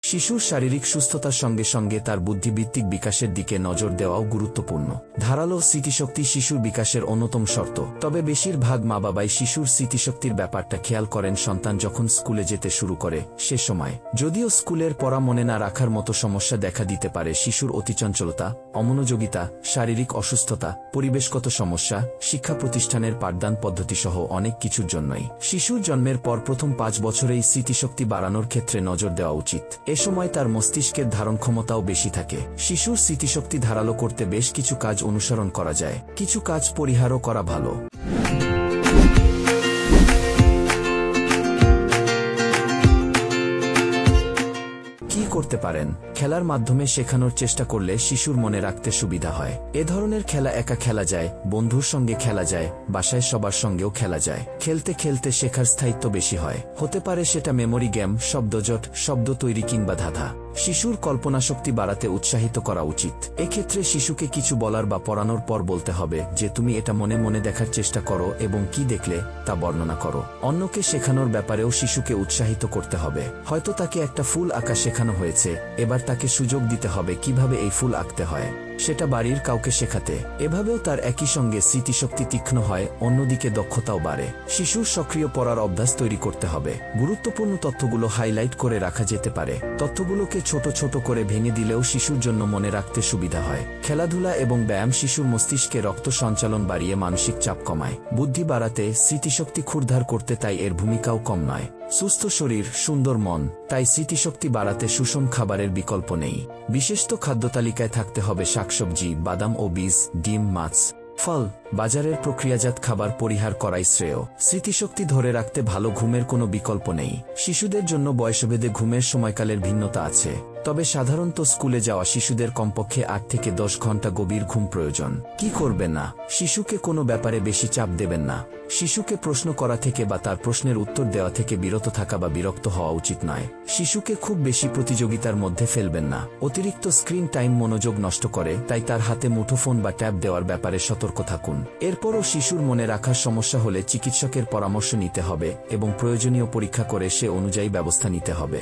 শিশুর শারীরিক সুস্থতার সঙ্গে সঙ্গে তার বুদ্ধিবৃত্তিক বিকাশের দিকে নজর দেওয়াও গুরুত্বপূর্ণ। ধারালো স্মৃতিশক্তি শিশুর বিকাশের অন্যতম শর্ত। তবে বেশিরভাগ মা বাবাই শিশুর স্মৃতিশক্তির ব্যাপারটা খেয়াল করেন সন্তান যখন স্কুলে যেতে শুরু করে সে সময়। যদিও স্কুলের পড়া মনে না রাখার মতো সমস্যা দেখা দিতে পারে শিশুর অতিচঞ্চলতা, অমনোযোগিতা, শারীরিক অসুস্থতা, পরিবেশগত সমস্যা, শিক্ষা প্রতিষ্ঠানের পাঠদান পদ্ধতিসহ অনেক কিছুর জন্যই শিশুর জন্মের পর প্রথম 5 বছরেই স্মৃতিশক্তি বাড়ানোর ক্ষেত্রে নজর দেওয়া উচিত। এ সময় তার মস্তিষ্কের ধারণ ক্ষমতাও বেশি থাকে। শিশুর স্মৃতিশক্তি ধারালো করতে বেশ কিছু কাজ অনুসরণ করা যায়, কিছু কাজ পরিহারও করা ভালো। কি করতে পারেন? খেলার মাধ্যমে শেখানোর চেষ্টা করলে শিশুর মনে রাখতে সুবিধা হয়। এ ধরনের খেলা একা খেলা যায়, বন্ধুর সঙ্গে খেলা যায়, বাসায় সবার সঙ্গেও খেলা যায়। খেলতে খেলতে শেখার স্থায়িত্ব বেশি হয়। হতে পারে সেটা মেমোরি গেম, শব্দজট, শব্দ তৈরি কিংবা ধাঁধা। শিশুর কল্পনাশক্তি বাড়াতে উৎসাহিত করা উচিত। এক্ষেত্রে শিশুকে কিছু বলার বা পড়ানোর পর বলতে হবে যে তুমি এটা মনে মনে দেখার চেষ্টা করো এবং কি দেখলে তা বর্ণনা করো। অন্যকে শেখানোর ব্যাপারেও শিশুকে উৎসাহিত করতে হবে। হয়তো তাকে একটা ফুল আঁকা শেখানো হয়েছে, এবার তাকে সুযোগ দিতে হবে কিভাবে এই ফুল আঁকতে হয়, সেটা বাড়ির কাউকে শেখাতে। এভাবেও তার একই সঙ্গে স্মৃতিশক্তি তীক্ষ্ণ হয়, অন্যদিকে দক্ষতাও বাড়ে। শিশুর সক্রিয় পড়ার অভ্যাস তৈরি করতে হবে। গুরুত্বপূর্ণ তথ্যগুলো হাইলাইট করে রাখা যেতে পারে। তথ্যগুলোকে ছোট ছোট করে ভেঙে দিলেও শিশুর জন্য মনে রাখতে সুবিধা হয়। খেলাধুলা এবং ব্যায়াম শিশুর মস্তিষ্কে রক্ত সঞ্চালন বাড়িয়ে মানসিক চাপ কমায়, বুদ্ধি বাড়াতে, স্মৃতিশক্তি ক্ষুরধার করতে, তাই এর ভূমিকাও কম নয়। সুস্থ শরীর, সুন্দর মন, তাই স্মৃতিশক্তি বাড়াতে সুষম খাবারের বিকল্প নেই। বিশেষত খাদ্য তালিকায় থাকতে হবে শাকসবজি, বাদাম ও বীজ, ডিম, মাছ, ফল। বাজারের প্রক্রিয়াজাত খাবার পরিহার করাই শ্রেয়। স্মৃতিশক্তি ধরে রাখতে ভালো ঘুমের কোনো বিকল্প নেই। শিশুদের জন্য বয়সভেদে ঘুমের সময়কালের ভিন্নতা আছে, তবে সাধারণত স্কুলে যাওয়া শিশুদের কমপক্ষে 8 থেকে 10 ঘন্টা গভীর ঘুম প্রয়োজন। কি করবেন না? শিশুকে কোনো ব্যাপারে বেশি চাপ দেবেন না। শিশুকে প্রশ্ন করা থেকে বা তার প্রশ্নের উত্তর দেওয়া থেকে বিরত থাকা বা বিরক্ত হওয়া উচিত নয়। শিশুকে খুব বেশি প্রতিযোগিতার মধ্যে ফেলবেন না। অতিরিক্ত স্ক্রিন টাইম মনোযোগ নষ্ট করে, তাই তার হাতে মুঠোফোন বা ট্যাব দেওয়ার ব্যাপারে সতর্ক থাকুন। এরপরও শিশুর মনে রাখার সমস্যা হলে চিকিৎসকের পরামর্শ নিতে হবে এবং প্রয়োজনীয় পরীক্ষা করে সে অনুযায়ী ব্যবস্থা নিতে হবে।